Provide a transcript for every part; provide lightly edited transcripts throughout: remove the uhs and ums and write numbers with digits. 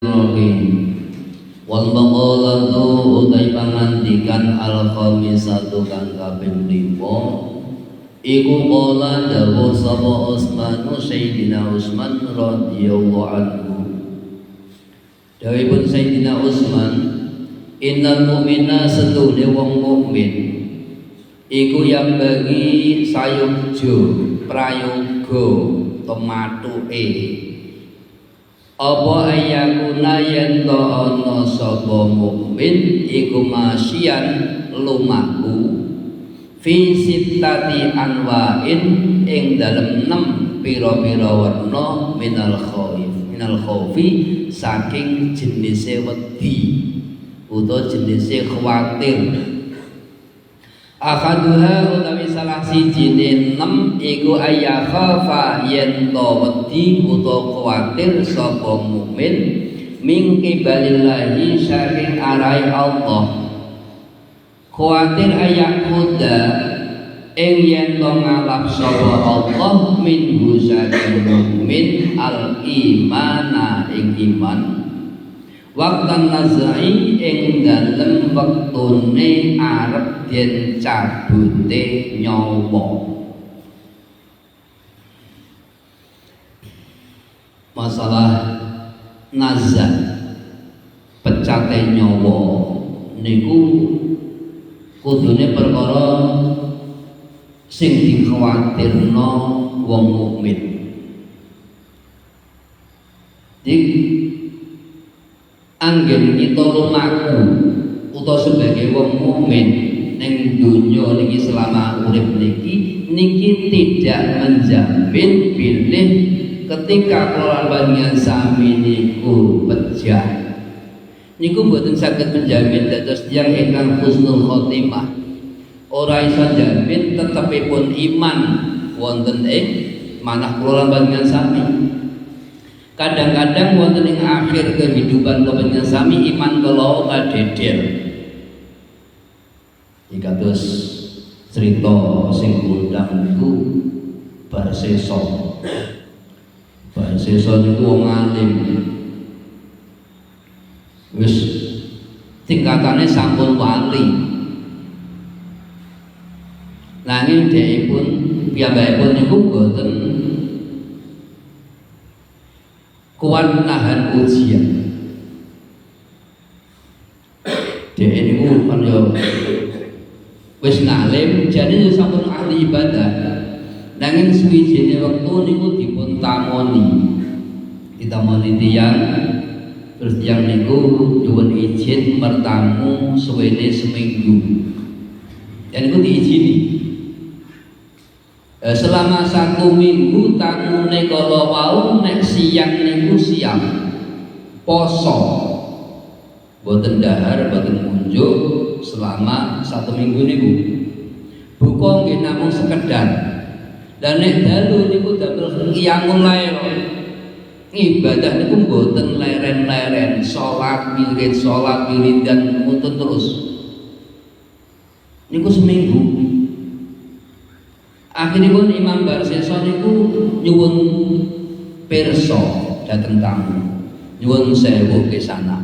Wal maqalatu utai pangandikan al-khamisatu kang kaping 5 iku qala dawuh sapa Utsman Sayyidina Utsman radhiyallahu anhu. Dawuhipun Sayyidina Utsman, innal mu'mina sedune wong mukmin iku yang bagi sayukjo prayoga tematuke apa ayakuna yen to ana sapa mukmin iku masyian lumaku fi sittati anwa'in ing dalem 6 pira-pira warna minal khaufi saking jenise wedi utawa jenise khawatir. Akhaduha utawi salah sijine 6 iku ayakhafa yen to wedi utawa kuwatir sapa mukmin min qibalillahi saking arai Allah. Kuwatir ayakuda ing yen to ngalap sapa Allah minhu saking mukmin al imana ing iman. Waktan nazai ing dalem wektune arep den cabute nyawa. Masalah nazar pecate nyawa niku kudune perkara sing dikhawatirno wong mukmin. Anggen kita lumaku utawa sebagai wong mukmin ning donya niki selama urip niki tidak menjamin bilih ketika keluarga sami niku pejah niku mboten saged menjamin dados tiyang ingkang husnul khotimah. Ora iso jamin tetepipun iman wonten ing manah keluarga sami. Kadang-kadang wonten ing akhir kehidupan kepengen sami iman kula kadeder. Iki kados cerita sing kondang niku bar sesa. Bar sesa niku wong alim. Wis tingkatane sampun wali. Nanging dhekipun piyambakipun niku boten kuat nahan ujian. Dek niku kan yo wis ngalim, jane yo sampun ahli ibadah. Nanging suwijine wektu niku dipun ditamoni tiyang, terus tiyang niku nyuwun izin mertamu suwene seminggu. Dan niku diizini. Selama 1 minggu tamune kala wau nek siang niku siap poso boten dahar boten munjuk selama 1 minggu niku buka nggih namung sekedar. Dan nek dalu niku damel qiyamul lail ibadah niku boten leren-leren salat wiridan mutun terus niku seminggu. Akhiripun Imam Barsesa niku nyuwun pirsa dhateng tamu. Nyuwun sewu ke sana.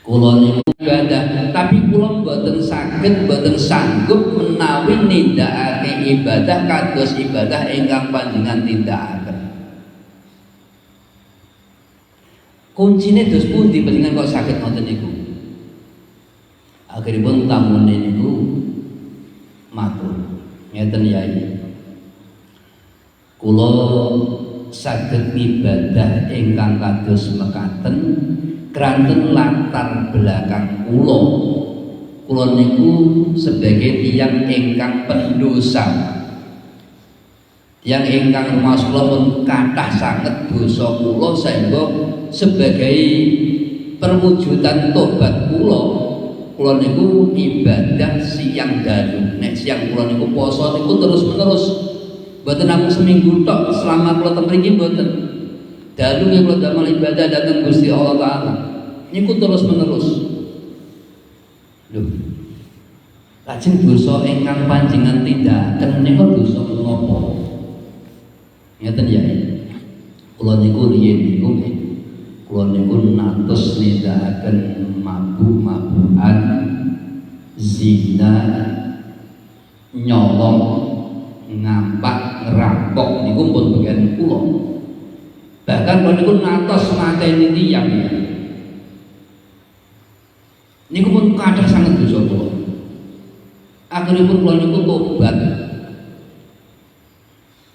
Kula niku ibadah, tapi kula mboten saged, mboten sanggup menawi nindakake ibadah kados ibadah ingkang panjenengan tindakaken. Kuncine dos pundi panjenengan kok saged ngoten niku? Akhiripun tamune niku matur. Ngeten yai, kula saged ibadah ingkang kados mekaten kranten latar belakang kula niku sebagai tiyang ingkang pendosa, tiyang ingkang rumas kula pun kathah sanget dosa kula sehingga sebagai perwujudan tobat kula niku ibadah siang dalu. Nek siang kula niku poso niku terus-menerus. Mboten namung seminggu tok selama kula teng mriki mboten. Dalu nggih kula damel ibadah dhateng Gusti Allah taala. Niku terus-menerus. Lho. Lajeng dosa ingkang panjenengan tindakaken niku dosa menapa? Ngeten ya. Kula niku riyen niku kula niku natos nindakaken mabuk-mabukan, zina, nyolong, ngampak, ngerampok niku pun bagian kula. Bahkan kula niku natos mateni tiyang. Niku pun kathah sanget dosa kula. Akhiripun kula niku tobat.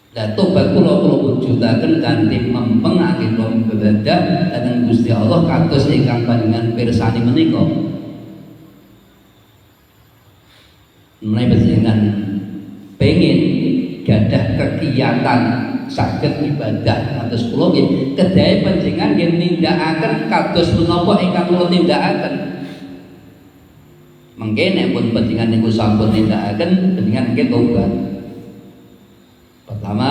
Dan tobat kula wujudaken kanthi mempeng akhir kula beribadah dhateng Gusti Allah kados ingkang panjenengan pirsani menika. Mulai panjenengan pengin gadah kegiatan saged ibadah kados kula nggih kedahe panjenengan nggih nindakaken kados menapa ingkang kula tindakaken. Mengke nek pun panjenengan niku sampun nindakaken panjenengan nggih tobat. Pertama,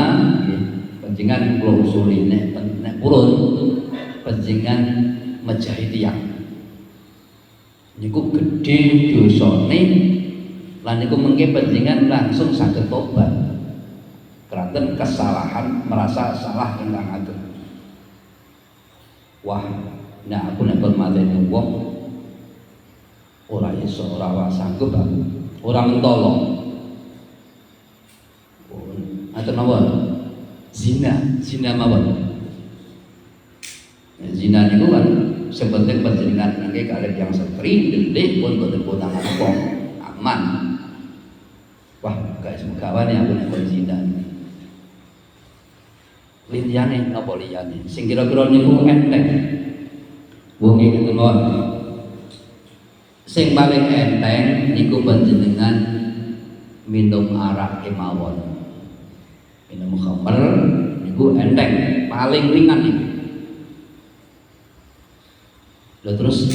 panjenengan kula usuli nek purun panjenengan mejahi tiyang. Niku gedhe dosane lan niku mengke panjenengan langsung saged tobat. Kraten kesalahan merasa salah ingkang ageng. Wah, nek aku nek mateni wong ora iso ora sanggup aku. Ora mentolo. Atau napa? Zina mawon. Zina niku kan sepenting panjenengan nangge kalih yang setri delik pun boten potangan wong aman. Wah, guys, gawane aku nek zina. Liyane napa liyane? Sing kira-kira niku enteng. Wong iki mawon. Sing paling enteng niku panjenengan minum arak kemawon. Minum khamr niku enteng, paling ringan niku. Lha terus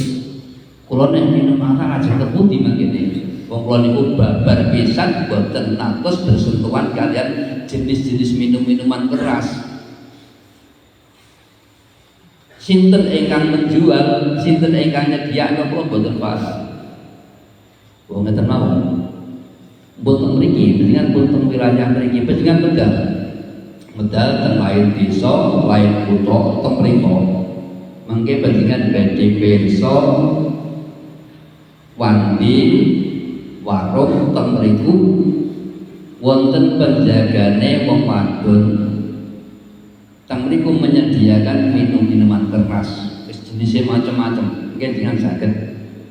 kula nek minum arak aja kepundi mangkene. Wong kula niku babar pisan boten natos bersentuhan kalian jenis-jenis minum-minuman keras. Sinten ingkang menjual, sinten ingkang nyediakno kula boten pas. Wong ngeten mawon. Boten mriki, dengan boten wilayah mriki, dengan medal teng lain desa, lain kutha teng mriko. Mangke panjenengan badhe pirsa wandi warung teng mriku wonten penjagane wong wadon. Teng mriku menyediakan minum-minuman keras, wis jenisé macam-macam. Mungkin dengan saged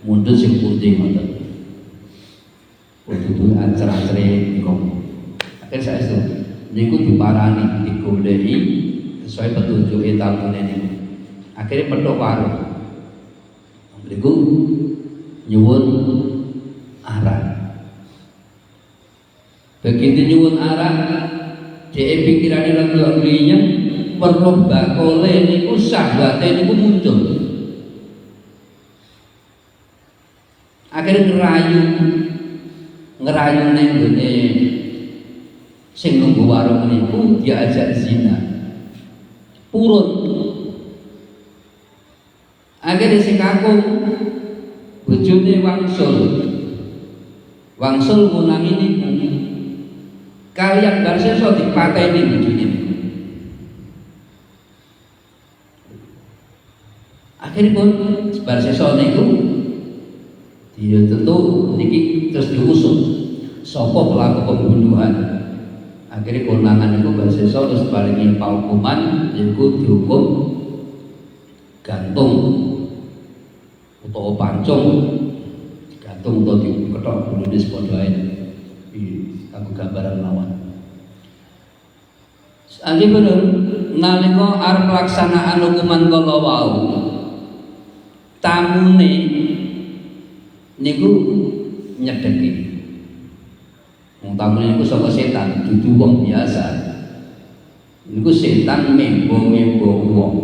mundhut sing pundi ngoten. Kudu acara-acare niku. Akhir saestu niku diparani, digoleki sesuai petunjuke tamune niku. Akhire petuk warung. Niku nyuwun arak. Begitu nyuwun arak, dhek pikirane lagi liya weruh bakole niku sahabate niku muncul. Akhire ngerayu ning gone sing nunggu warung niku diajak zina. Purun. Akhire sing kakung bojone wangsul ngunangi niku. Kaliyan bar sesa dipateni bojone niku. Akhire pun bar sesa niku dia tentu niki terus diusut sapa pelaku pembunuhan. Akhirnya konangan itu bersesa terus paling hukuman yaitu dihukum gantung atau pancung, gantung atau diketok bulune sepadha ae. Aku gambaran lawan. Anggih bener nalika arep pelaksanaan hukuman kala wau tamune niku nyedeki. Wong tamune niku saka setan, dudu wong biasa. Niku setan membo-membo wong.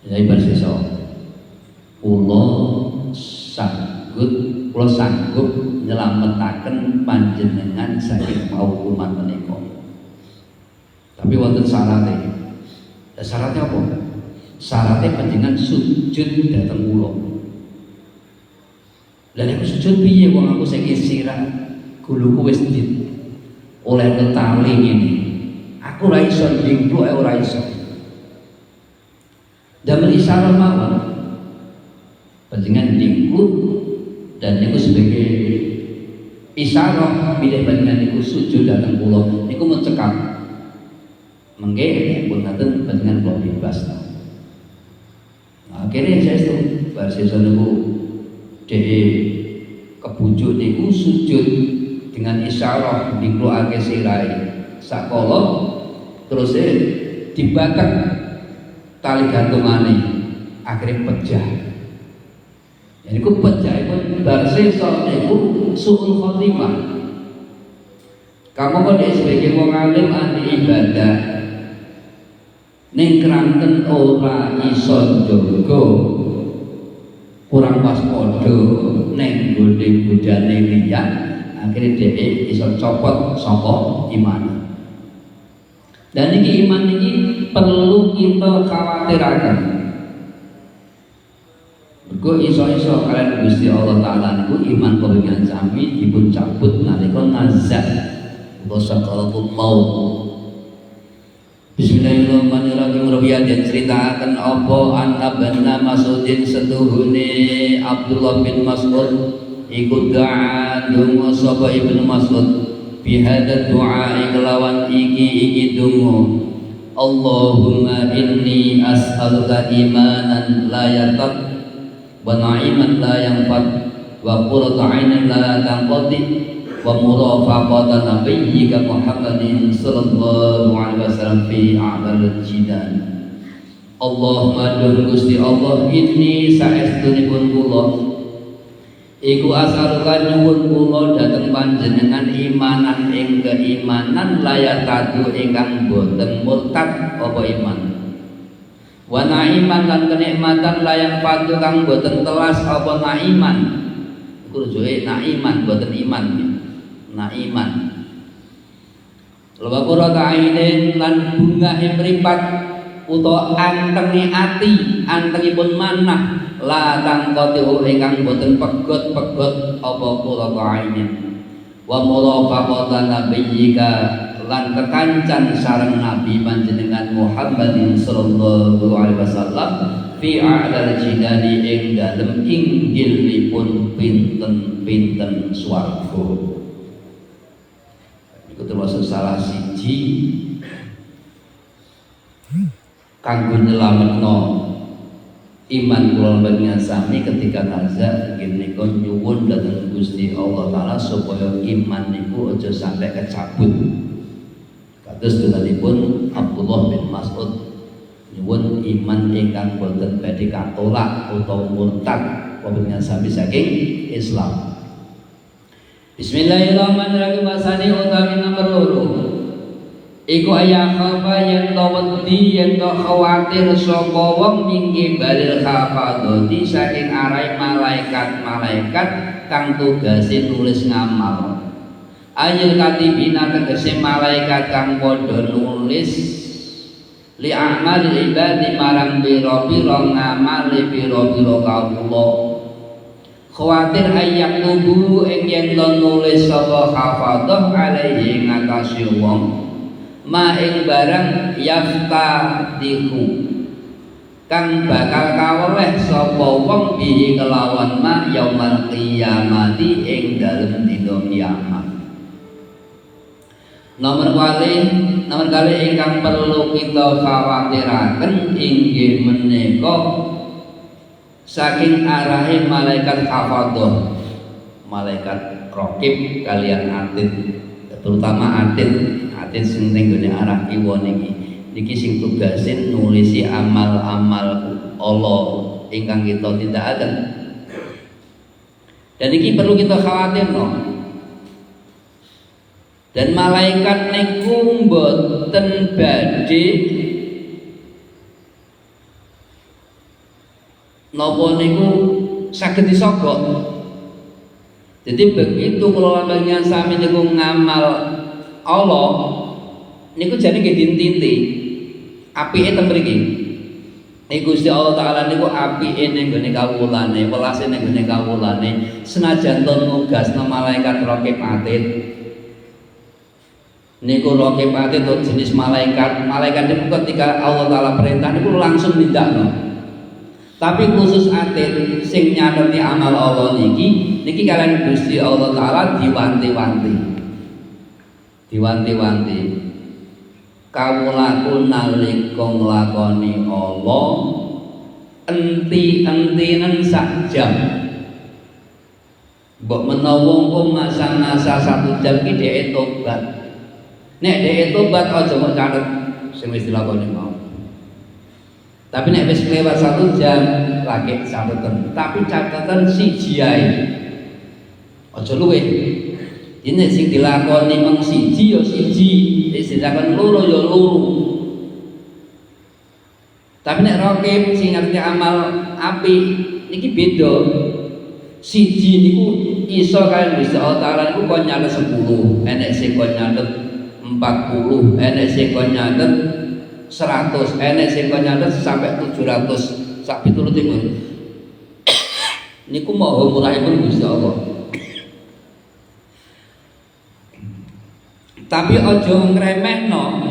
Ya ibar sesa. Kula sanggup nyelametaken panjenengan saking hukuman menika. Tapi wonten syaratnya. Syaratnya apa? Syaratnya panjenengan sujud dhateng kula. Lah nek sujud piye wong aku sing sirah guluku wis oleh ketali ngene. Aku ora iso ndingkluk ora iso. Damel isyarah mawon panjenengan niku dan niku sebagai isyarah bilih panjenengan niku sujud dhateng kula niku mencekap mengke pun ngaten panjenengan kula bebas. Nah, akhirnya saya itu bahasa niku dhewe kebujuk niku sujud dengan isyarah dikeluarke sirahe sakala terus dibatek tali gantungane akhirnya pecah. Jadi ku pecah pun barsisa niku suul khotimah. Kamu kok sebagai wong alim ahli ibadah ning kranten ora iso njaga kurang waspada ning gone budane liya akhirnya dhewe iso copot saka iman. Dan ini iman ini perlu kita khawatiraken. Mergo iso-iso kalian Gusti Allah Taala niku iman kawingan sami dipun cabut nalika nazar wa sakaratul maut. Bismillahirrahmanirrahim. Rabiat yang ceritakan apa anna Mas'udin setuhune Abdullah bin Mas'ud ikut doa dungo sapa Ibnu Mas'ud bihadad doa kelawan iki dungo Allahumma inni as'aluka imanan la yartab wa na'iman la yanfad wa qurrata 'ainin la tanqadi wa murafaqata nabiyyika Muhammadin sallallahu alaihi wasallam fi a'dal jidan. Allahumma dur Gusti Allah inni saestunipun kula iku asalukan nyuwun kula dhateng panjenengan imanan ing keimanan layar tadu ingkang boten murtad apa iman wa naiman lan kenikmatan layang padu kang boten telas apa naiman iku rujuke naiman boten iman naiman lha pura kainen lan bungahe mripat utawa antenge ati antengipun manah la tangqatu ingkang boten pegot-pegot apa kula kainen wa mulafaqatan nabiyyika lan kekancan sareng nabi panjenengan Muhammadin sallallahu alaihi wasallam fi a'dal jidani ing dalem inggilipun pinten-pinten swarga. Iku termasuk salah siji kanggo nyelametno iman kula panjenengan sami ketika nazar nggih menika nyuwun dhateng Gusti Allah Taala supaya iman niku aja sampai kecabut. Kados donanipun Abdullah bin Mas'ud nyuwun iman ingkang boten badhe katolak utawa murtad panjenengan sami saking Islam. Bismillahirrahmanirrahim. Wasani utawi nomor 2 iku aya khafa yen to wedi yen to khawatir sapa wong minggi balil khafadoti saking arai malaikat kang tugase nulis ngamal. Ayil katibina tegese malaikat kang padha nulis li amal ibadi marang biro-biro ngamali biro-biro kawula. Khawatir ayyak tubuh ing yen to nulis sapa hafadah alaihi ngatasi wong ma ing barang yaftadihu kang bakal kaweleh sapa wong bihi kelawan ma yaumul qiyamati ing dalem dina kiamat. Nomor kali ingkang perlu kita khawatiraken inggih menika saking arahe malaikat hafadah, malaikat raqib kalian atid, terutama atid sing ning gone arah kiwa niki sing tugase nulisi amal-amal Allah ingkang kita tindakaken. Dan iki perlu kita khawatirno. Dan malaikat niku mboten badhe napa niku saged disogok. Jadi begitu kula panjenengan sami niku ngamal Allah niku jane nggih dintinti apike teng mriki. Gusti Allah Taala niku apike ning gone kawulane, welase ning gone kawulane senajan to nugasno malaikat raqib atid. Niku raqib atid jenis malaikat niku ketika Allah Taala perintah niku langsung nindakno. Tapi khusus atin sing nyatet amal Allah niki kalian Gusti Allah Ta'ala diwanti-wanti. Kawulaku nalika nglakoni Allah enti-entinen sak jam. Mbok menawa masa-masa 1 jam ki dhek tobat. Nek dhek tobat aja mok catet sing wis dilakoni mau. Tapi nek wis lewat 1 jam lagi catatan. Tapi catatan siji ae. Aja luwih. Ini sing dilakoni mung siji ya siji, sing dilakoni loro ya loro. Tapi nek rokib sing ngerti amal apik niki beda. Siji niku iso kalian Gusti Allah Ta'ala niku kon nyatet 10, enek sing kon nyatet 40, enek sing kon nyatet 100, enek sing kon nyatet sampai 700 sak piturute ngono. Niku mau murahipun Gusti Allah. Tapi ojo ngremehno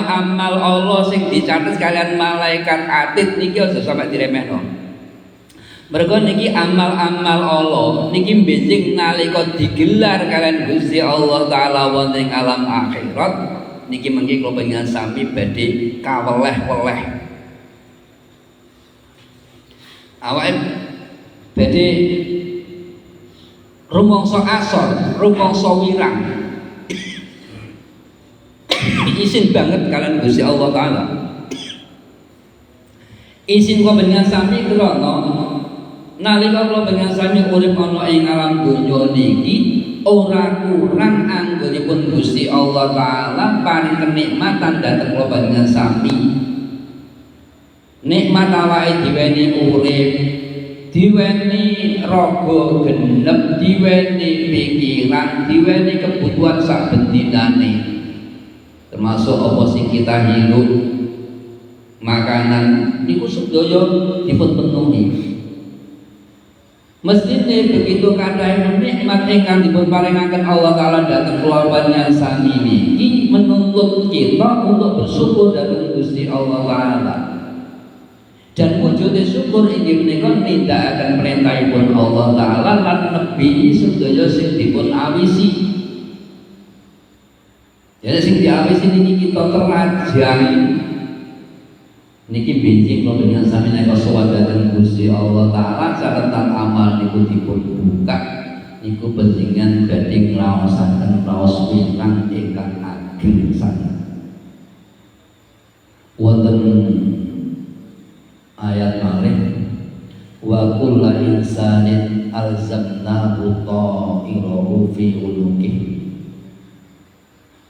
amal Allah sing dicatet kalian malaikat atid niki ojo sampai diremehno. Mergo niki amal-amal Allah niki benjing nalika digelar kalian Gusti Allah Ta'ala wonten ing alam akhirat niki mengki kula panjenengan sami badhe kaweleh-weleh. Awake badhe rumangsa asor, rumangsa wirang. Izin banget kalian Gusti Allah Ta'ala. Izin kula panjenengan sami krana nalika kula panjenengan sami urip ana ing alam donya niki ora kurang anggonipun Gusti Allah Ta'ala paring kenikmatan dhateng kula panjenengan sami. Nikmat awake diweni urip, diweni raga genep, diweni pikiran, diweni kebutuhan sak bendinane. Termasuk apa sing kita hidup, makanan niku sedaya dipun penuhi. Mestine begitu kadang nikmat ingkang dipun paringaken Allah Ta'ala dhateng kula panjenengan sami niki menuntut kita untuk bersyukur dhateng Gusti Allah Ta'ala. Dan wujude syukur inggih menika nindakaken perintahipun Allah Ta'ala lan nebi sedaya sing dipun awisi. Jadi sing diawisi niki kita terajang niki benjing kula dengan sami nek sowan dhateng Gusti Allah Ta'ala catatan amal niku dipun buka niku benjengan badhe ngraosaken raos pirang ingkang ageng sanget. Wonten ayat malih wa kullu insanin alzamnahu ta'irahu fi unuqihi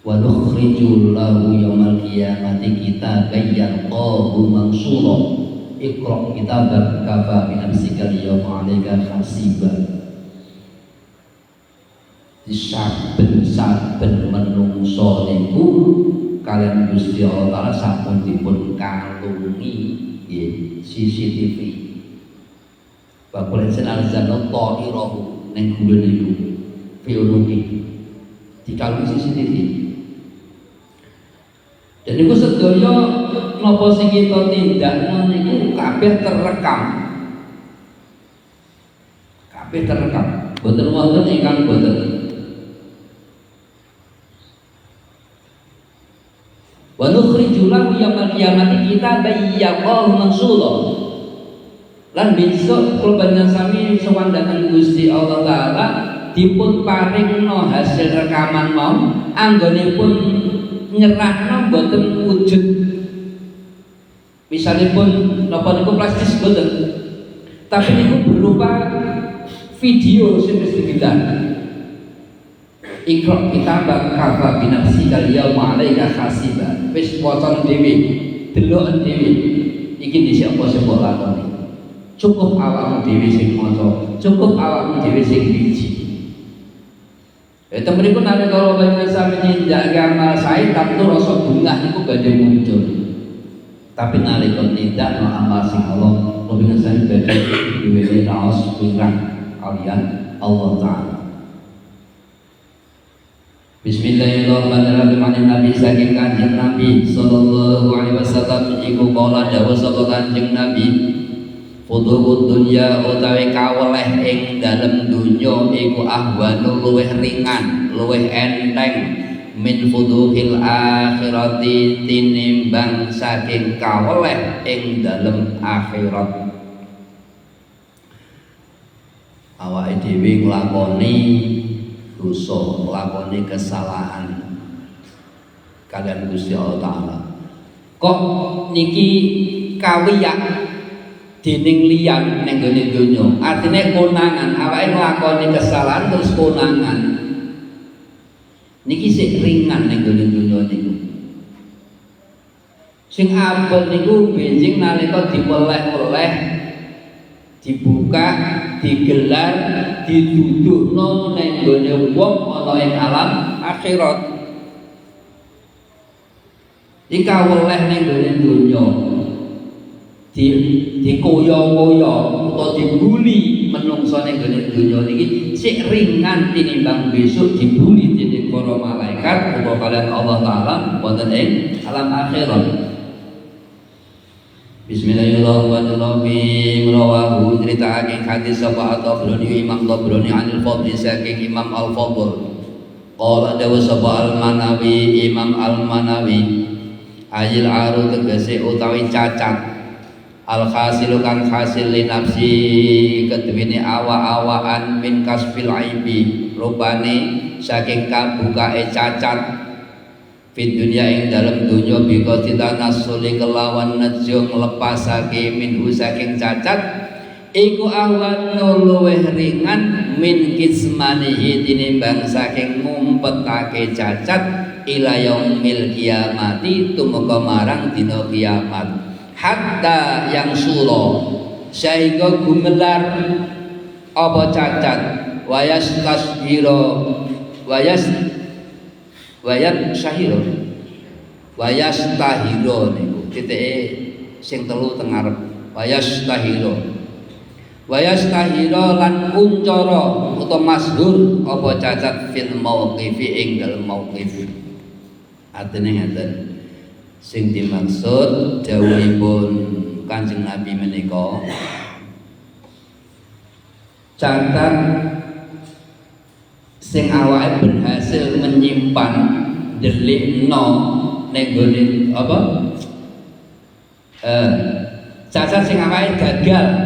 wa nukhriju lahu yaumal qiyamati kitaban yalqahu mansura iqra kitabaka kafa bi nafsika al-yawma 'alaika hasiba. Saben-saben menungso niku kalian Gusti Allah Ta'ala sampun dipun kalungi nggih CCTV. Bapak senal zano ta'irahu ning gulu niku fi unuki dikalungi CCTV. Dan itu sedaya napa sing kita tindakno niku kabeh terekam. Kabeh terekam. Boten wonten ingkang boten. Wa nukhriju lahu yaumal qiyamati kitaban yalqahu mansura. Lan besok kula panjenengan sami sowan dhateng Gusti Allah Ta'ala dipun paringno hasil rekaman mau anggonipun nyerahno boten wujud. Misalipun napa niku plastis boten. Tapi niku berupa video sing wis digital. Ikra kitabak kafa bi nafsika al-yawma 'alaika hasiba. Wis wacan dhewe, deloken dhewe. Iki dhisik apa sing mbok lakoni. Cukup awakmu dhewe sing maca, cukup awakmu dhewe sing biji. Temen iku nek kalau panjenengan sami nindak amal sae tapi rasa bungah niku badhe muncul. Tapi nalika nindak amal sing Allah, panjenengan sami badhe diwenehi raos pirang kalian Allah Ta'ala. Bismillahirrahmanirrahim. Nabi saking Kanjeng Nabi sallallahu alaihi wasallam iku kala dawuh sapa Kanjeng Nabi, fuduhud dunya utawi kaweleh ing dalem dunya iku ahwanu luweh ringan, luweh enteng min fuduhil akhirati tinimbang saking kaweleh ing dalem akhirat. Awake dhewe nglakoni dosa, nglakoni kesalahan kalian Gusti Allah Ta'ala, kok niki kawiyak dening liyan ning gone donya, artine konangan, awake nglakoni kesalahan terus konangan niki sik ringan ning gone donya niku. Sing abot niku benjing nalika dipeleh-peleh, dibuka, digelar, didudukno ning gone wong ana ing alam akhirat. Dikaweleh ning gone donya, dikoyo-koyo utawa dibuli menungso ning gone donya niki sik ringan tinimbang besok dibuli dening para malaikat utawa kalian Allah Taala wonten ing alam akhirat. Bismillahirrahmanirrahim. Rawahu ceritaake hadis sapa At-Tabrani, Imam Tabrani anil Fadli saking Imam Al-Fadl. Qala dawu sapa Al-Manawi, Imam Al-Manawi, ayil aru tegese utawi cacat, al-khasilu kan hasil li nafsi kedhuwene awa-awaan min kasfil aibi, rupane saking kabukae cacat fit dunia ing dalam dunya bika titanasuli kelawan nejo nglepasake minhu saking cacat iku ahwan luweh ringan min kismanihi tinimbang saking ngumpetake cacat ila yaumil kiamati tumeka marang dina kiamat, hatta yang suro sehingga gumelar apa cacat wayas tasbiro wayat syahiro wayas tahiro niku titike sing telu teng ngarep, wayas tahiro lan kuncara utawa masyhur apa cacat fil mauqifi ing dalem mauqif. Artine ngaten, sing dimaksud dawuhipun Kanjeng Nabi menika cacat sing awake berhasil menyimpan delikno ning gone apa cacat sing awake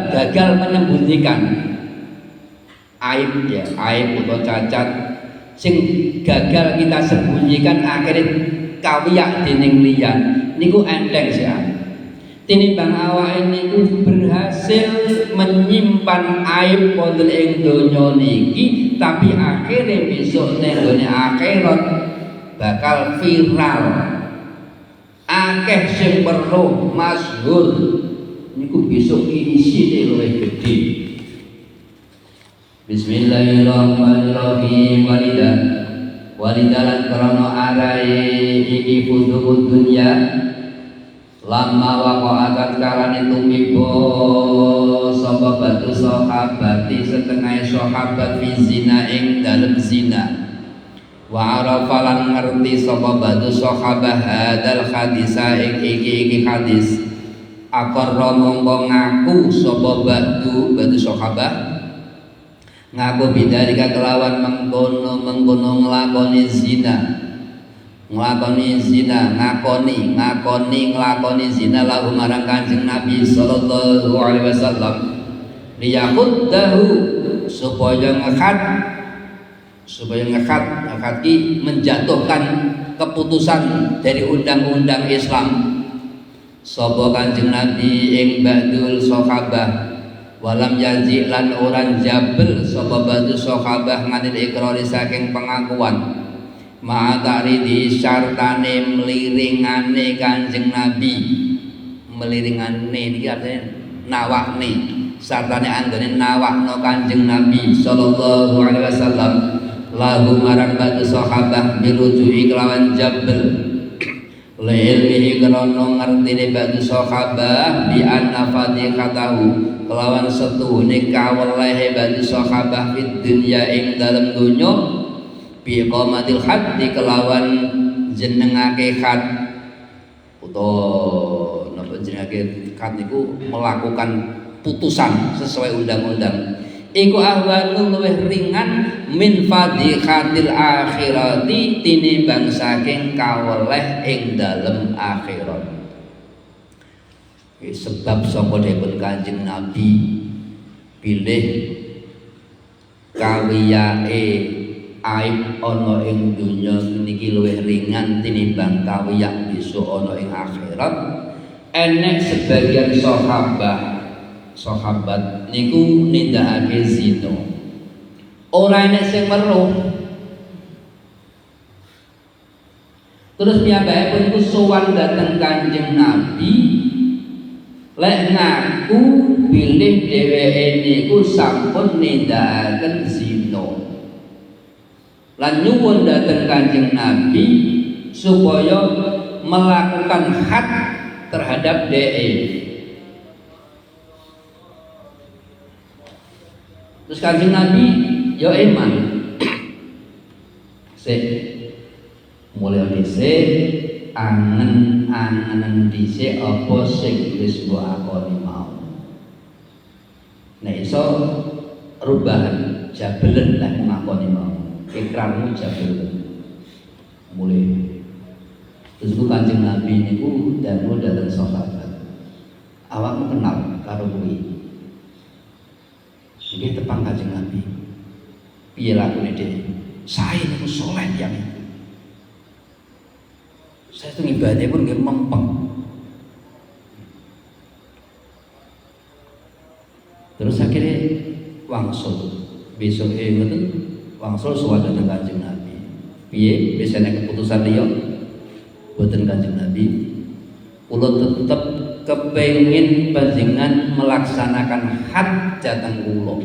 gagal menyembunyikan aib, ya aib atau cacat sing gagal kita sembunyikan akhirnya kawiyak dening liyan niku enteng sih. Tinimbang awake niku berhasil menyimpan aib wonten ing donya niki, tapi akhirnya besok ning gone akhirat bakal viral. Akeh sing perlu masyhur niku besok isine luwih gedhe. Bismillahirrahmanirrahim. Walidalan krana arai iki fudhud dunya lama waqa'at kalane tumibo sapa batu sahabati setengah sahabat fi zina ing dalem zina wa arafalan ngerti sapa batu sahabah hadal hadisa ing iki hadis aqarra mongko ngaku sapa batu sahabah ngaku bidarika kelawan mengkono nglakoni zina ngakoni zina lahu marang Kanjeng Nabi sallallahu alaihi wasallam liyaquddahu supaya ngekhat ki menjatuhkan keputusan dari undang-undang Islam sapa Kanjeng Nabi ing ba'dul sahabah walam yaji lan orang jabel sapa ba'dul sahabah nganil ikrari saking pengakuan ma'ataridi syartane meliringane Kanjeng Nabi, meliringane iki artine nawakne, sartane anggone nawakno Kanjeng Nabi sallallahu alaihi wasallam lahu marang batu sahabah birujuhi kelawan jabel li ilmihi krana ngertine batu sahabah bi anna fadhikatahu kelawan setuhune kawelehe batu sahabah fid dunya ing dalem donya bi iqamatil haddi kelawan jenengake had utawa napa jenengake had niku melakukan putusan sesuai undang-undang iku ahwanu luwih ringan min fadhihatil akhirati tinimbang saking kaweleh ing dalem akhirat. Sebab sapa dipun Kanjeng Nabi pilih kawiyake aib ana ing dunya niki luwih ringan tinimbang kawiyak besok ana ing akhirat. Enek sebagian sahabat niku nindakake zina. Ora enek sing weruh. Terus piyambake pun sowan dhateng Kanjeng Nabi lek ngaku bilih dheweke niku sampun nindakaken zina. Lan nyuwun dhateng Kanjeng Nabi supaya melakukan had terhadap dheweke. Terus Kanjeng Nabi ya iman. Mulai dhisik angen-angen dhisik apa sing wis mbok akoni mau. Nek iso rubahan jabelen lek ngakoni mau. Ikrarmu jabelen. Mulai. Terus Kanjeng Nabi niku dawuh dhateng sahabat. Awakmu kenal karo kuwi? Nggih tepang Kanjeng Nabi. Piye lakune dhewe? Sae niku saleh yang itu. Saya itu ibadah pun nggih mempeng. Terus akhirnya wangsul. Besok ngoten wangsul sowan dhateng Kanjeng Nabi. Piye wis ana keputusan liya? Boten Kanjeng Nabi. Kula tetep kepengin panjenengan melaksanakan had dhateng kula.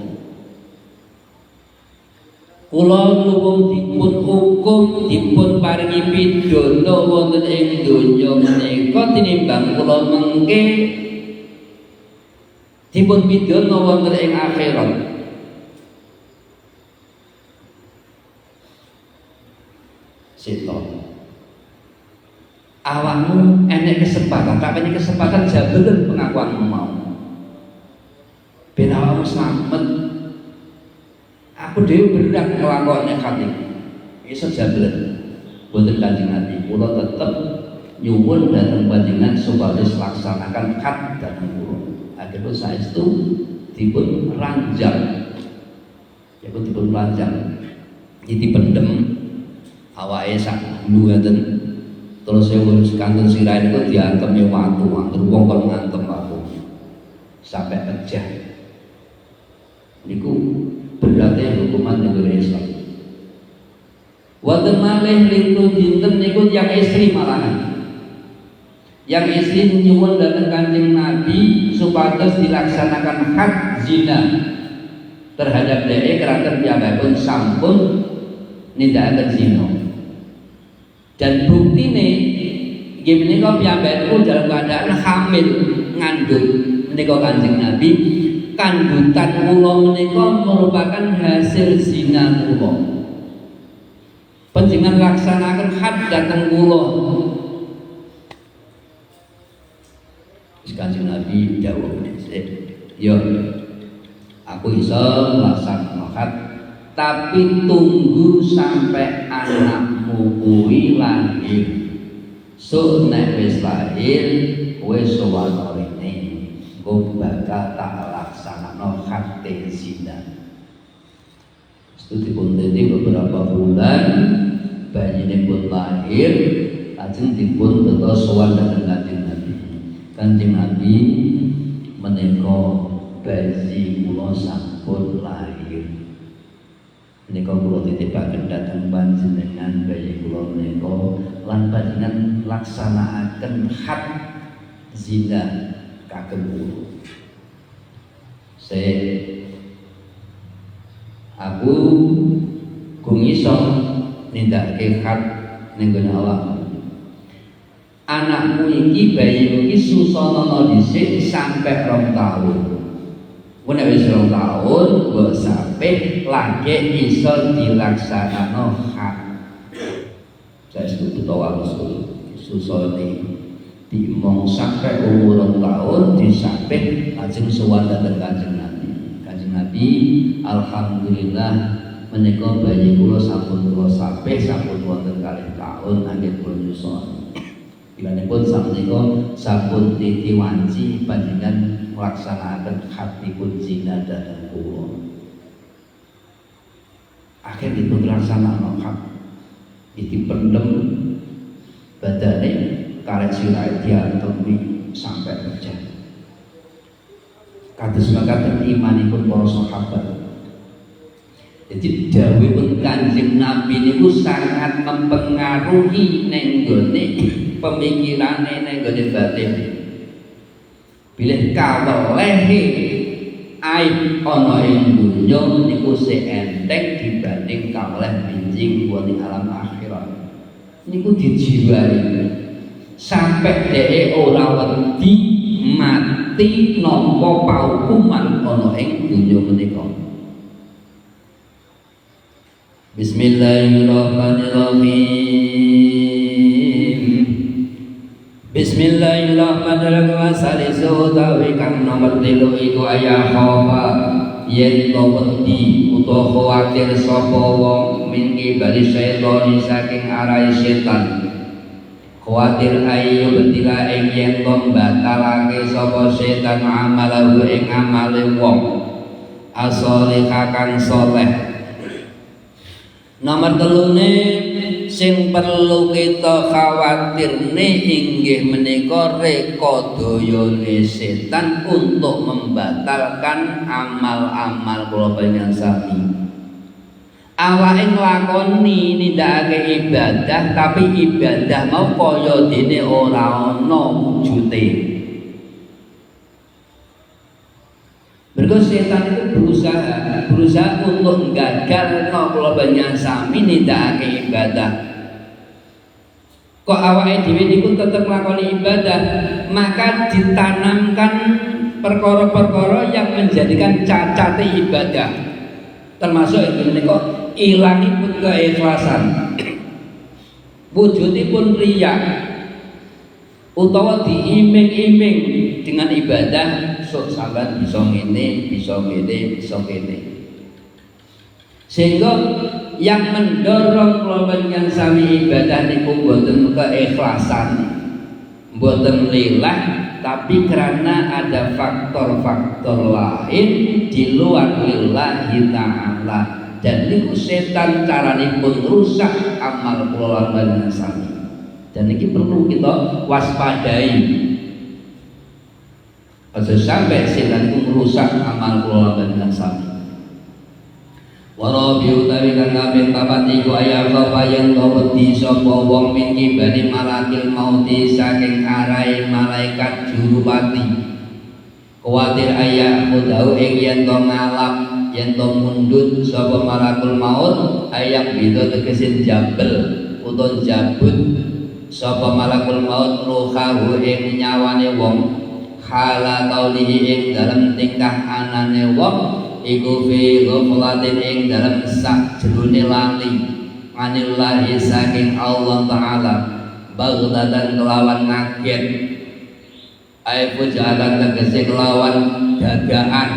Kula nuwun dipun hukum dipun paringi pidana wonten ing donya menika tinimbang kula mengke dipun pidana wonten ing akhirat. Seto awakmu enek kesempatan, tapi kesempatan jabelen pengakuanmu mau. Ben awakmu slamet. Aku dhewe berat nglakoni hati. Iso jabelen. Boten Kanjeng Nabi, kula tetep nyuwun dhateng panjenengan supaya laksanakan had dhateng kula. Akhiripun saestu dipun ranjang. Dipun ranjang. Iki dipendhem awake sak gulu ngaten. Terus saya urus kantor sirah itu diantem ya waktu wong kon ngantem aku sampai pecah. Niku berarti hukuman negara Islam. Wonten malih lintu dinten niku yang istri malahan. Yang istri nyuwun dhateng Kanjeng Nabi supados dilaksanakan had zina terhadap dheweke keranten piyambakipun sampun nindakaken zina. Dan bukti nih, gini kau piyambakipun dalam keadaan hamil ngandung menika Kanjeng Nabi, kandutan kula menika merupakan hasil zina kula. Panjenengan laksanaken had dhateng kula. Kanjeng Nabi dawuh yo aku iso melaksanakan had, tapi tunggu sampai anakmu kuwi lahir. So nek wis lahir kowe sowan rene engko bakal tak laksanakno had zina. Setelah dipun beberapa bulan bayine pun lahir, lajeng dipun beto sowan dhateng Kanjeng Nabi. Kanjeng Nabi menika bayi kula sampun lahir. Menika kula titipaken dhateng panjenengan bayi kula menika lan panjenengan laksanakaken had zina kagem kula. Aku gung iso nindakake had ning gone awakmu. Anakmu iki bayimu iki susana dhisik sampai 2 tahun. Mun wis 2 tahun mbok sampe lagi iso dilaksanakno hak. Saestu utawa susone diomong sampai umur 2 tahun disampe lajeng sowan dhateng Kanjeng Nabi. Kanjeng Nabi alhamdulillah menika bayi kula sampun kula sampe sampun wonten 2 tahun anggen kula nyusun. Bilanipun sakmenika sampun titi wanci panjenengan melaksanakan hatipun zina dhateng kula. Akhiripun dilaksanakan hak iki pendem badane karek sirahe diantempi sampai pecah. Kados makaten imanipun para sahabat. Jadi dawuhipun Kanjeng Nabi niku sangat mempengaruhi ning nggone pemikirane ning nggone batin. Bilih kawelehe aib ana ing dunya niku sing enteng dibanding kaweleh binjing wonten alam akhirat. Niku dijiwai sampai dhek ora wedi mati nampa paukuman ana ing dunya menika. Bismillahirrahmanirrahim. Bismillahirrahmanirrahim. Salisu utawi kang nomor 3 iku ayah khofa yen to wedi utawa khawatir sapa wong min bali setan saking arahe setan. Khawatir ayu betila ing yen to batalake sapa setan amalahu ing amale wong asale kakang saleh. Nomor 3 sing perlu kita khawatirne inggih menika reka dayane setan untuk membatalkan amal-amal kula panjenengan sami. Awake nglakoni nindakake ibadah tapi ibadah mau kaya dene ora ana wujute. Mergo setan itu berusaha untuk nggagalno kula panjenengan sami nindakake ibadah. Kok awake dhewe niku tetep nglakoni ibadah, maka ditanamkan perkara-perkara yang menjadikan cacate ibadah. Termasuk iki menika ilangipun keikhlasan. Wujudipun riya utawa diiming-iming dengan ibadah sok sampean bisa ngene, bisa ngene, bisa ngene. Sehingga yang mendorong kula panjenengan sami ibadah niku mboten keikhlasan, mboten lillah, tapi karena ada faktor-faktor lain di luar lillahi ta'ala. Dan niku setan caranipun rusak amal kula panjenengan sami. Dan ini perlu kita waspadai. Aja sampai setan itu merusak amal kula panjenengan sami. Warabi utawi kang kaping 4 iku ayat yen wedi sapa wong min kibane malakil mauti saking arahe malaikat jurupati. Kuwatir ayat kudau ing yen to ngalap yen to mundut sapa malakul maut ayat bida tegese jabel utawa jabut sapa malakul maut ruhahu ing nyawane wong hala kaulihi ing dalam tingkah anane wong iku fi ghaflatin ing dalam sakjroning lali anillahi saking Allah taala baghdatan kelawan ngaget ai pujalan tegese kelawan gagaan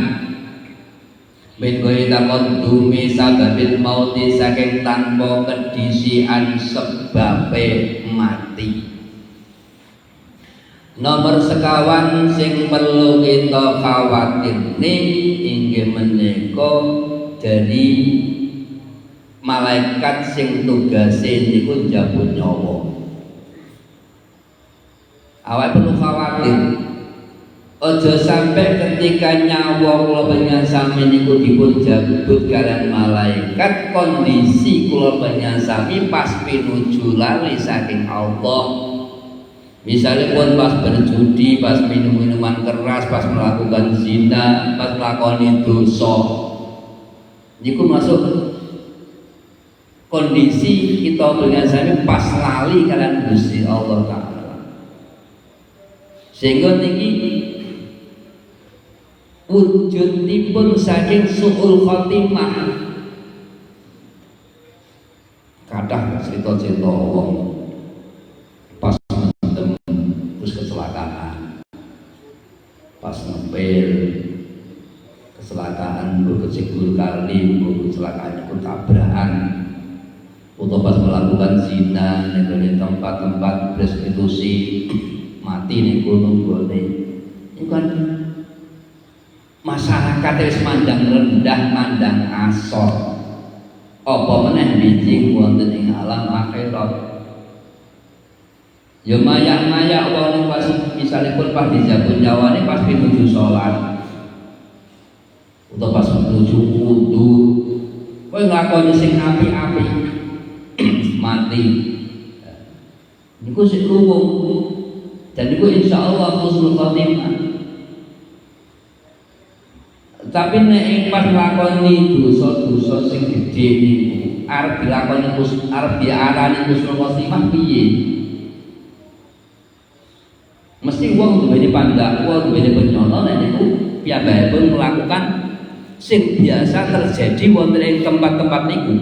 min koi takon dumi sababil mauti saking tanpa kedisian sebabe mati. Nomor sekawan sing perlu kita khawatirne inggih menika dari malaikat sing tugase niku njabut nyawa. Awake perlu khawatir ojo sampai ketika nyawa kula panjenengan sami niku dipun jabut kalian malaikat kondisi kula panjenengan sami pas pinuju lali saking Allah. Misalnya pun pas berjudi, pas minum minuman keras, pas melakukan zina, pas melakukan dosa, niku masuk kondisi kita dengan sami pas lali kalian Gusti Allah Taala. Sehingga niki wujudipun saking suul khotimah. Kathah cerita-cerita wong pas mendem terus kecelakaan, pas ngepil kecelakaan, berkecegul kali, kecelakaan itu tabrakan, atau pas melakukan zina di tempat-tempat prostitusi, mati nih gunung gone. Itu kan masyarakat wis mandang rendah, mandang asor. Apa meneh bijing wonten ing alam akhirat. Ya mayak-mayak wong pas misalipun pas dijabut nyawane pas pinuju salat. Atau pas menuju wudu, kowe nglakoni sing apik-apik mati. Niku sik luwung. Dan niku insyaallah husnul khotimah. Tapi nek pas nglakoni dosa-dosa sing gedhe niku arep dilakoni arep diarani husnul khotimah piye? Mesti wong duweni pandakwa, duweni penyono nek niku piyambakipun melakukan sing biasa terjadi wonten ing tempat-tempat niku.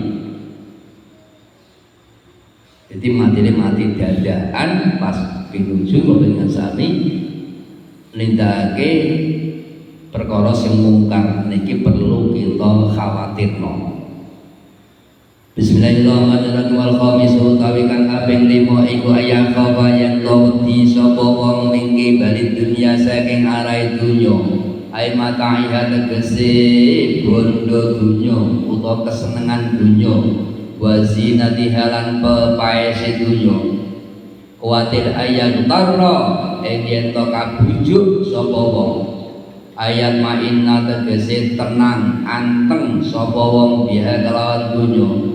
Jadi mati dadaan pas pinuju dengan sami nindakake perkara sing mungkar niki perlu kita khawatirno. Bismillahirrahmanirrahim. Wal khamisu utawi kang kaping 5 iku ayat khawa yang wedi sapa wong ning bali dunya saking arahe dunya. Ai mataiha tegese bondo dunya utawa kesenengan dunya. Wa zinatiha lan pepaese dunya. Kuwatir ayat tarra yen to kabujuk sapa wong. Ayat ma'inna tegese tenang anteng sapa wong biha kelawan dunya.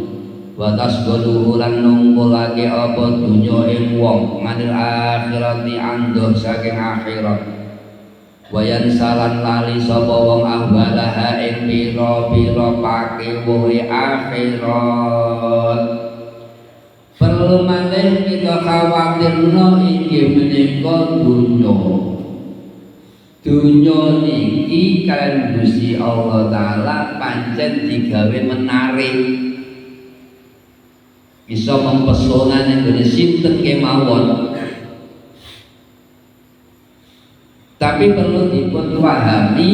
Wa tasgulu lan nungkulake apa dunya ing wong manil akhirati andhah saking akhirat. Wayan salan lali sapa wong ahwalaha ing pira-pira pakiwuhe akhirat. Perlu maneh kita khawatirno inggih menika dunya. Dunya niki kalian Gusti Allah Ta'ala pancen digawe menarik, bisa mempesona ning sinten kemawon. Tapi perlu dipun pahami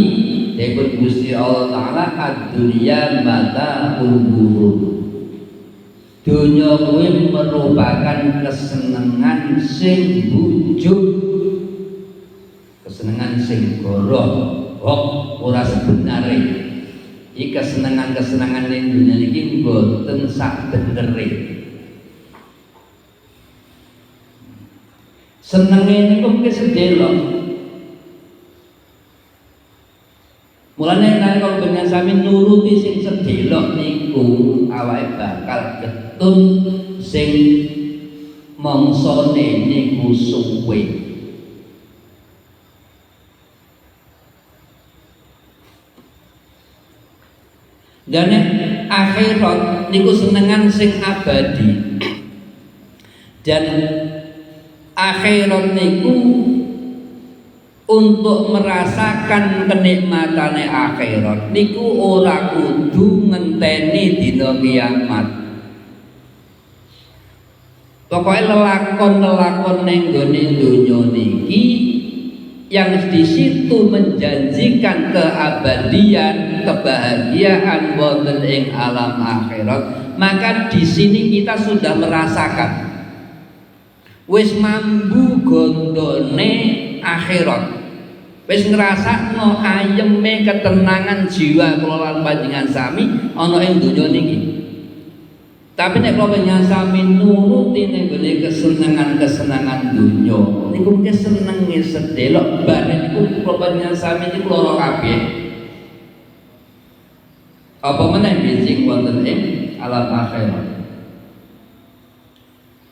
dipun Gusti Allah Ta'ala ad-dunya mata'ul ghurur. Dunya kuwi merupakan kesenangan sing bujuk, kesenangan sing goroh, ora sebenare. Iki kesenangan-kesenangan ning dunya iki mboten sak benere. Senenge niku mungkin sedelok. Mulane nalika dengan sami nuruti sing sedelok niku awake bakal getun sing mangsane niku suwe. Dan akhirat niku senengan sing abadi. Dan akhirat niku untuk merasakan kenikmatane akhirat niku ora kudu ngenteni dina kiamat. Pokoke lelakon-lelakon ning gone donya niki yang di situ menjanjikan keabadian, kebahagiaan wonten ing alam akhirat, maka di sini kita sudah merasakan wis mambu gondone akhirat. Wis ngrasakno ayeme ketenangan jiwa kula lan panjenengan sami ana ing donya niki. Tapi nek kula panjenengan sami nuruti ning gone kesenangan-kesenangan donya, niku mungkin senenge sedelok bare niku kula panjenengan sami niku lara kabeh. Apa meneh bijing wonten ing alam akhirat.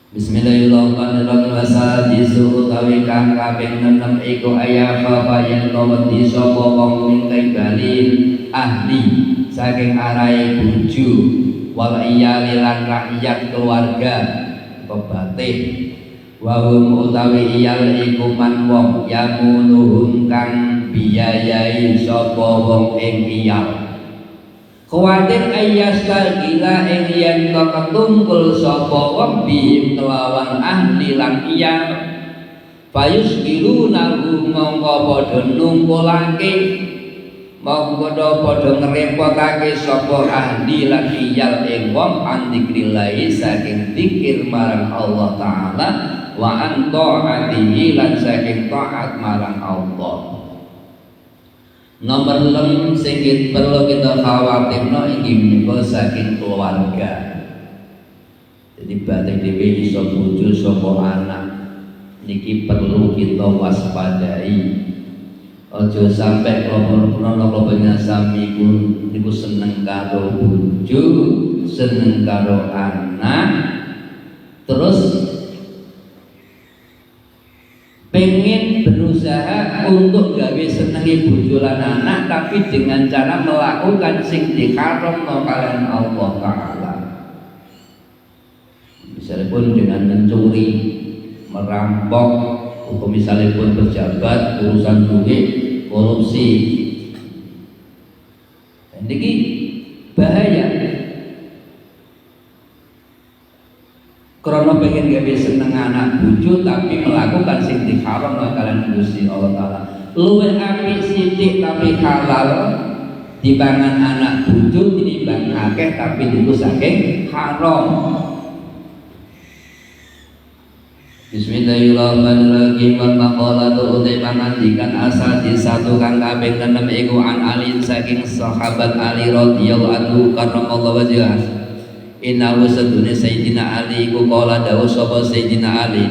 Bismillahirrahmanirrahim. Wasadisu utawi kang kaping 6 iku ayat apa yen wedi sapa wong ning balin ahli saking arahe bojo wal iyali lan rakyat keluarga pebatih wa hum utawi iyal iku man wong yamunuhum kang biayai sapa wong ing iyal. Kuwatir ayasta gila ing yen ketumpul sapa wong bihim kelawan ahli lan iyal. Payus biru nagu mongko padha nungkulake mongko padha ngrepotake sapa ahli lan iyal ing wong andikrillahi saking zikir marang Allah taala wa an ta'atihi lan saking taat marang Allah. Nomor 6 sing perlu kita khawatirno iki menika saking keluarga. Jadi batik dhewe iso bojo sapa anak niki perlu kita waspadai. Ojo sampai kalau sami niku seneng karo bojo, seneng karo anak, terus pengen berusaha untuk gawe senengi bojo lan anak, tapi dengan cara melakukan sing diharamno kalian Allah Taala. Misalnya pun dengan mencuri, merampok, atau misalnya pun pejabat, urusan duit, korupsi. Dan ini bahaya. Karena pengen gawe seneng anak bojo tapi melakukan sing diharam oleh kalian Gusti Allah Taala. Luwih apik sithik tapi halal dipangan anak bojo tinimbang akeh tapi niku saking haram. Bismillahirrahmanirrahim. Maqalatu utai pangandikan asal di satu kang kaping 6 iku an Ali saking sahabat Ali radhiyallahu anhu karramallahu wajhah. Inna wasadune Sayyidina Ali iku kala dawuh sapa Sayyidina Ali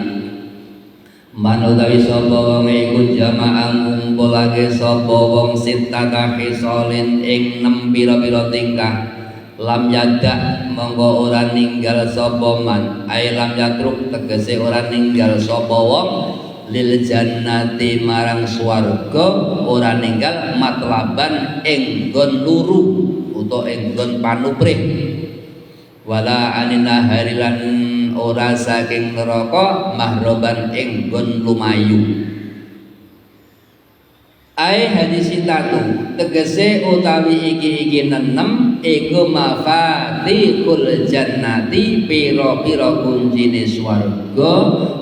manutawi sapa wong iku jamaah ngumpulake sapa wong sittata khisalin ing 6 pira-pira tingkah lam yadak monggo ora ninggal sapa man ai lam yatruk tegese ora ninggal sapa wong lil jannati marang swarga ora ninggal matlaban ing nggon luru utawa ing nggon panuprih wala anina harilan ora saking neraka mahroban ing nggon lumayu. Ai hadis tatu tegese utawi iki 6 iku mafatihul jannati pira-pira kuncine swarga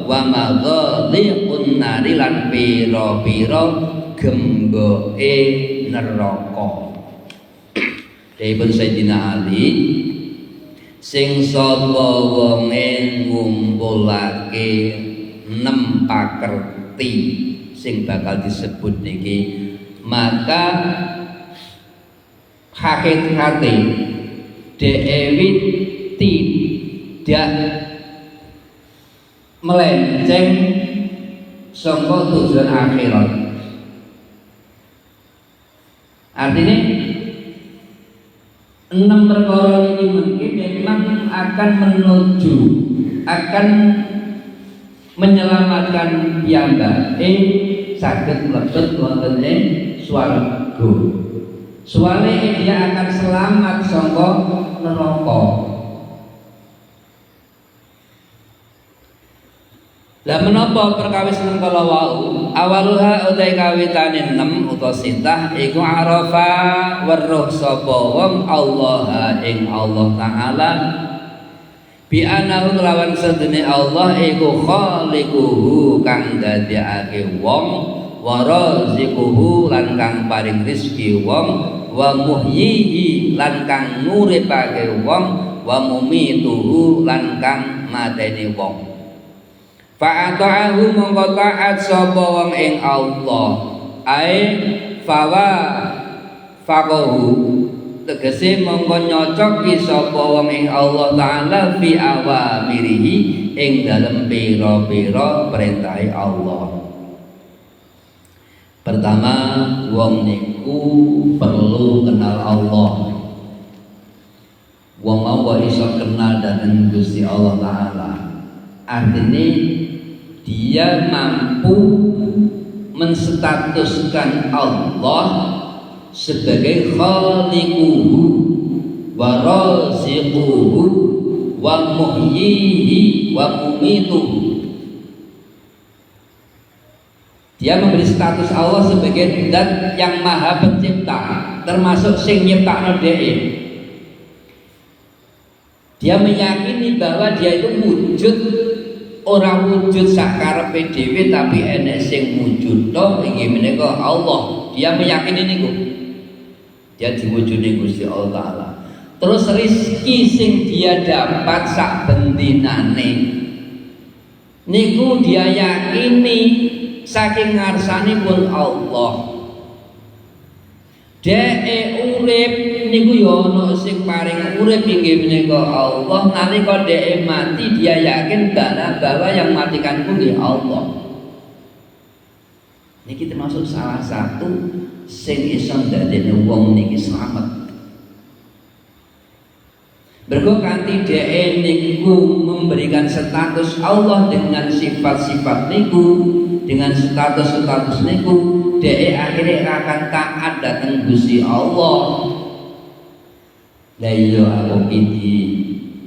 wa maghaliqun nari lan pira-pira gemboke neraka. Dipun Sayyidina Ali sing sapa wonge ngumpulake 6 pakerti sing bakal disebut niki maka hakikate dhewe tidak melenceng saka tujuan akhirat. Artinya 6 perkara ini mungkin memang akan menuju akan menyelamatkan piyambak saged mlebet wonten ing swarga. Soale dia akan selamat saka neraka. Lah menapa perkawis kala wau awaluha utai kawitane 6 utawa sintah iku arafa weruh sapa wong Allah ing Allah taala bi anahu lawan sedene Allah iku khaliquhu kang dadekake wong wa raziquhu lan kang paring rezeki wong wa muhyihi lan kang nguripake wong wa mumituhu lan kang mateni wong. Fa'ata'ahu mongko ta'at sapa wong ing Allah ai fawa faqahu tegese mongko nyocoki sapa wong ing Allah taala fi awamirihi ing dalem pira-pira perintahe Allah. Pertama wong niku perlu kenal Allah. Wong mau iso kenal dengan Gusti Allah taala artinya dia mampu menstatuskan Allah sebagai khaliquhu wa raziquhu wa muhyihi wa mumituhu. Dia memberi status Allah sebagai zat yang maha pencipta, termasuk sing nyiptakno dhewe. Dia meyakini bahwa dia itu wujud, ora wujud sakarepe dhewe tapi enek sing wujudno inggih menika Allah. Dia meyakini niku. Dia diwujudi Gusti Allah Taala. Terus rizki sing dia dapat sak bendinane niku dia yakini saking ngarsanipun Allah. Dhek urip niku ya ana sing paring urip inggih menika Allah. Nalika dhek mati dia yakin bahwa yang matikan ku nggih Allah. Niki termasuk salah satu sing iso ndadekne wong niki slamet. Mergo kanthi dhek niku memberikan status Allah dengan sifat-sifat niku, dengan status-status niku, dhek akhirnya akan taat dateng Gusti Allah. Lah iya aku iki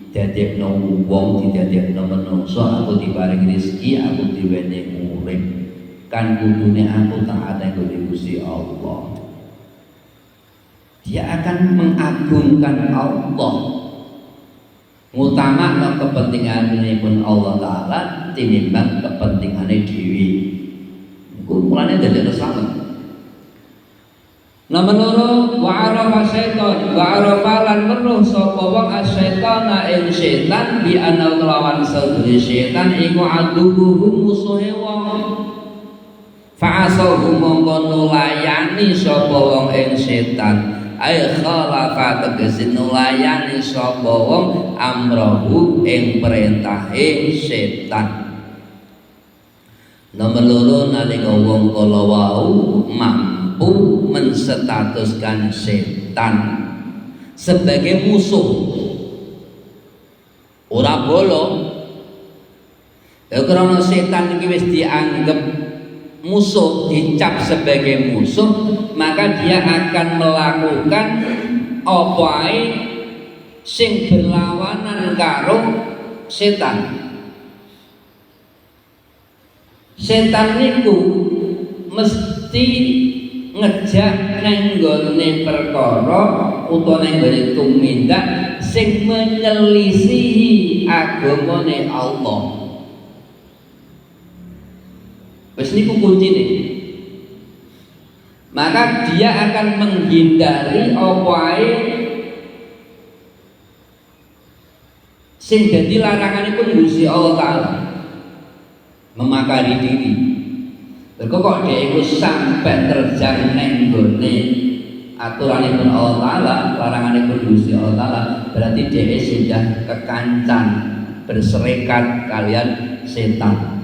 dadekno wong didadekno menungso, aku diparingi rezeki, aku diwenehi urip. Kan kudune aku taat nang Gusti Allah. Dia akan mengagungkan Allah, ngutamakan kepentinganipun Allah Ta'ala tinimbang kepentingane dhewe. Niku mulane dadi selamat. Nomor loro, wa arafa syaitan, wa arafa lan weruh sapa wong asyaitana ing setan bi ana kelawan sedaya setan iku aduhum musuhe wong. Fa'asahu mongko nulayani sapa wong ing setan. Ay khalafa tegese nulayani sapa wong amrahu ing perintahe setan. Nomor loro, nalika wong kala wau mampu menstatuskan setan sebagai musuh, ora bolong. Ya karena setan iki wis dianggap musuh, dicap sebagai musuh, maka dia akan melakukan apa ae sing berlawanan karo setan. Setan niku mesti ngejak nang nggone perkara utawa nang nggone tumindak sing menyelisihi agamane Allah. Wis niku kuncine. Maka dia akan menghindari apa ae sing dadi laranganipun Gusti Allah Taala. Memakari diri. Mergo kok dhek iku sampai terjang nang nggone aturanipun Allah Taala, laranganipun Gusti Allah Taala, berarti dhek sudah kekancan berserikat kalian setan.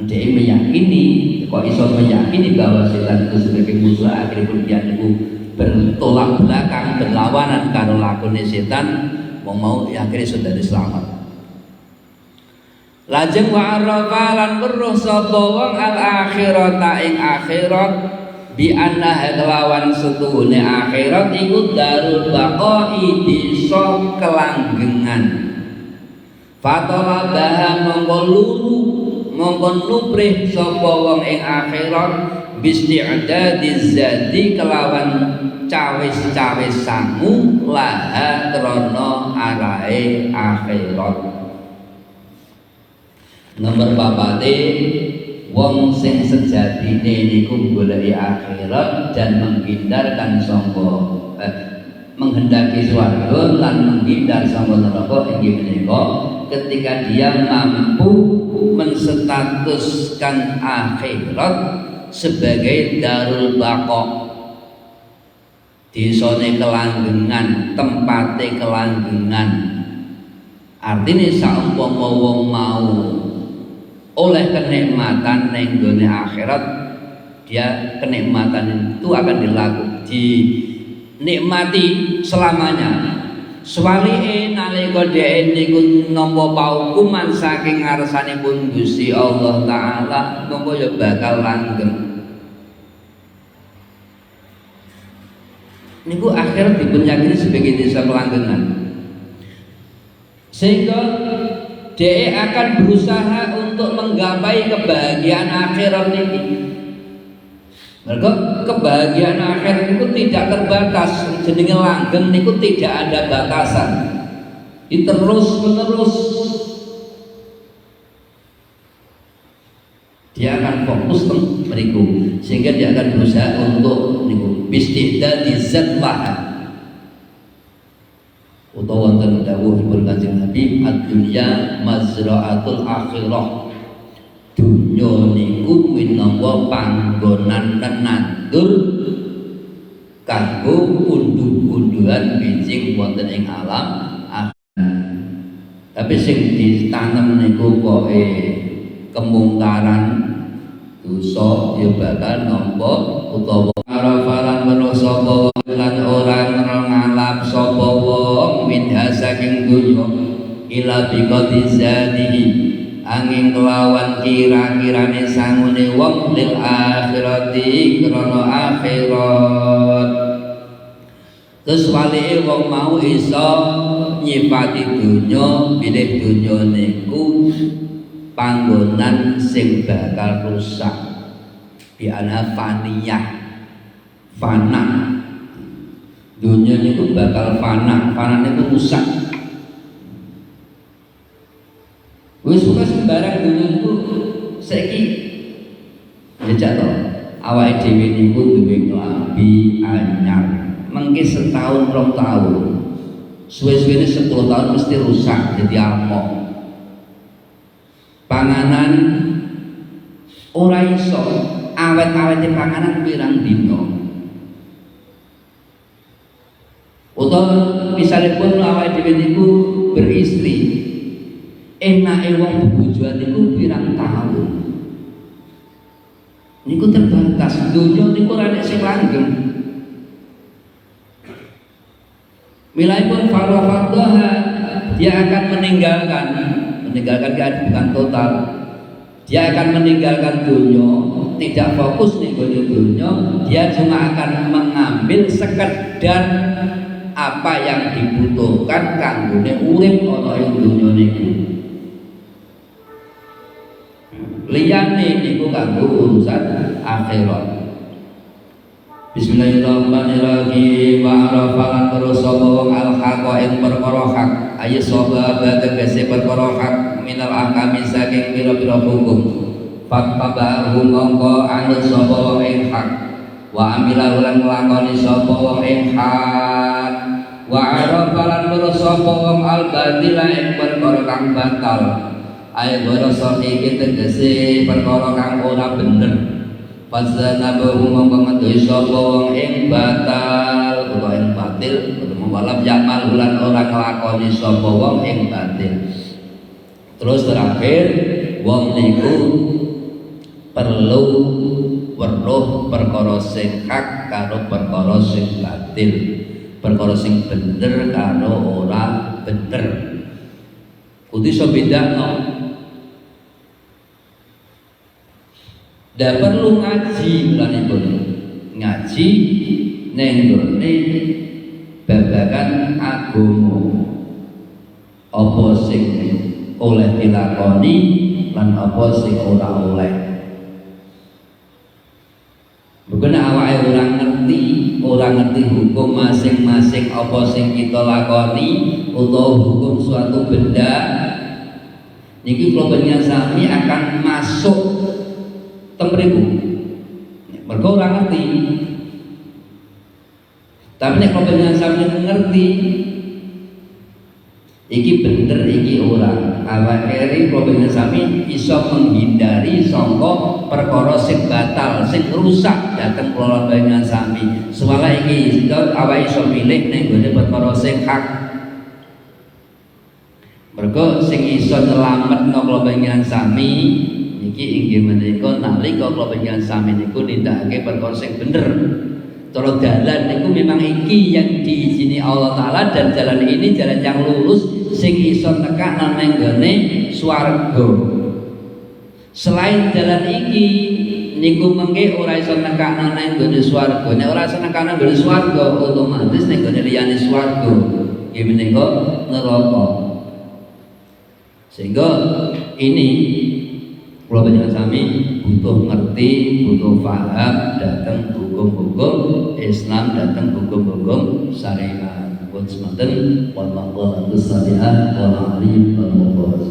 Dia meyakini, kok iso meyakini bahwa setan itu sebagai musuh, akhirnya pun dia itu bertolak belakang, berlawanan karo lakune setan, mau akhirnya sudah diselamat. Lajeng wa arafa lan weruh sapa wong al akhirata ing akhirat bi anna kelawan setuhune akhirat iku darul baqai desa kelanggengan. Fatalabaha mongko luru mongko nuprih sapa wong ing akhirat bisti'dadiz zati kelawan cawis-cawis sangu laha krana arahe akhirat. Nomor papate wong sing sejatine niku goleki akhirat dan menghindarkan sangka menghendaki swarga lan menghindar sangka neraka inggih menika ketika dia mampu menstatuskan akhirat sebagai darul baqa, desane kelanggengan, tempate kelanggengan. Artinya saumpama wong mau oleh kenikmatan ning gone akhirat, dia kenikmatan itu akan dinikmati selamanya. Suwalike nalika dhek niku nampa paukuman saking ngarsanipun Gusti Allah Taala, mongko ya bakal langgeng. Niku akhirat dipun yakini sebagai desa kelanggengan. Sehingga dhek akan berusaha untuk menggapai kebahagiaan akhirat ini. Mergo kebahagiaan akhirat itu tidak terbatas, jenenge langgeng niku tidak ada batasan. Terus menerus dia akan fokus meriku, sehingga dia akan berusaha untuk niku bistihdadi zat laha. Utawa wonten dawuhipun Kanjeng Nabi, ad-dunya mazra'atul akhirah. Dunya niku minangka panggonan nenandur kanggo unduh-unduhan bijing wonten ing alam akhirat. Tapi sing ditanem niku pokoke kemungkaran dosa ya bakal nampa utawa arafalan weruh sapa lan ora ngalap sapa wong minha saking dunya ila biqati zatihi angin kelawan kira-kirane sangune wong lil akhirati krana akhirat. Terus walike wong mau iso nyipati dunya bilih dunya niku panggonan sing bakal rusak bi ana faniyah fana. Dunia itu bakal fana itu rusak. Wis suka sembarang dunia itu saiki jejak to awake dhewe niku duwe klambi anyar mengki setahun 2 tahun suwe-suwene 10 tahun mesti rusak jadi amok. Panganan ora iso awet-awete panganan pirang dina. Utawa misalnya pun awake dhewe niku beristri, enake wong bebujuan niku pirang tahun. Niku terbatas, dunya niku ora nek sing langgeng. Milaipun farafadhaha, dia akan meninggalkan kehidupan total. Dia akan meninggalkan dunia, tidak fokus nih dunia. Dia cuma akan mengambil sekedar apa yang dibutuhkan kanggone urip ana ing dunya niku. Liyane niku kanggo urusan akhirat. Bismillahirrahmanirrahim. Wa arafalan terus sapa wong al-haqa ing perkara hak ayo sapa tegese perkara hak minal akami saking pira-pira hukum fattabahu mongko anut sapa wong ing hak wa amila ulang nglakoni sapa wong ing hak wa arafalan terus sapa wong al-batila ing perkara kang batal ayo ora iki tegese perkara kang ora bener. Fasanabahu mengkomentoi sapa wong ing batal utawa ing batil utawa malam yamal ulan ora nglakoni sapa wong ing batil. Terus terakhir wong niku perlu weruh perkara sing hak karo perkara sing batil, perkara sing bener karo ora bener. Kudu iso bedakno. Dah perlu ngaji bulanipun ngaji ning nggone babagan agama apa sing oleh dilakoni lan apa sing ora oleh. Bukan awake ora ngerti hukum masing-masing apa sing kita lakoni utawa hukum suatu benda niki kula sami akan masuk temriku mergo ora ngerti. Tapi nek kok sampeyan ngerti iki bener iki ora awake dhewe sami iso menghindari sangka perkara sing batal sing rusak dhateng kula sami. Soale iki awake iso milih ning gone perkara sing hak. Mergo sing iso nyelametno kula sami iki inggih menika nalika kula panjenengan sami niku nindakake perkara sing bener. Cara dalan niku memang iki yang diizini Allah Taala dan jalan ini jalan yang lurus sing iso tekan nang nggone swarga. Selain jalan iki niku mengke ora iso tekan nang nggone swarga. Nek ora iso tekan nang nggone swarga otomatis nek nggone liyane swarga iki menika neraka. Sehingga ini Kalau banyak sami butuh ngerti, butuh paham datang hukum-hukum Islam, datang hukum-hukum syariat. Buat semanten, wal maqalatus syariat, wal alim, wal mubarak.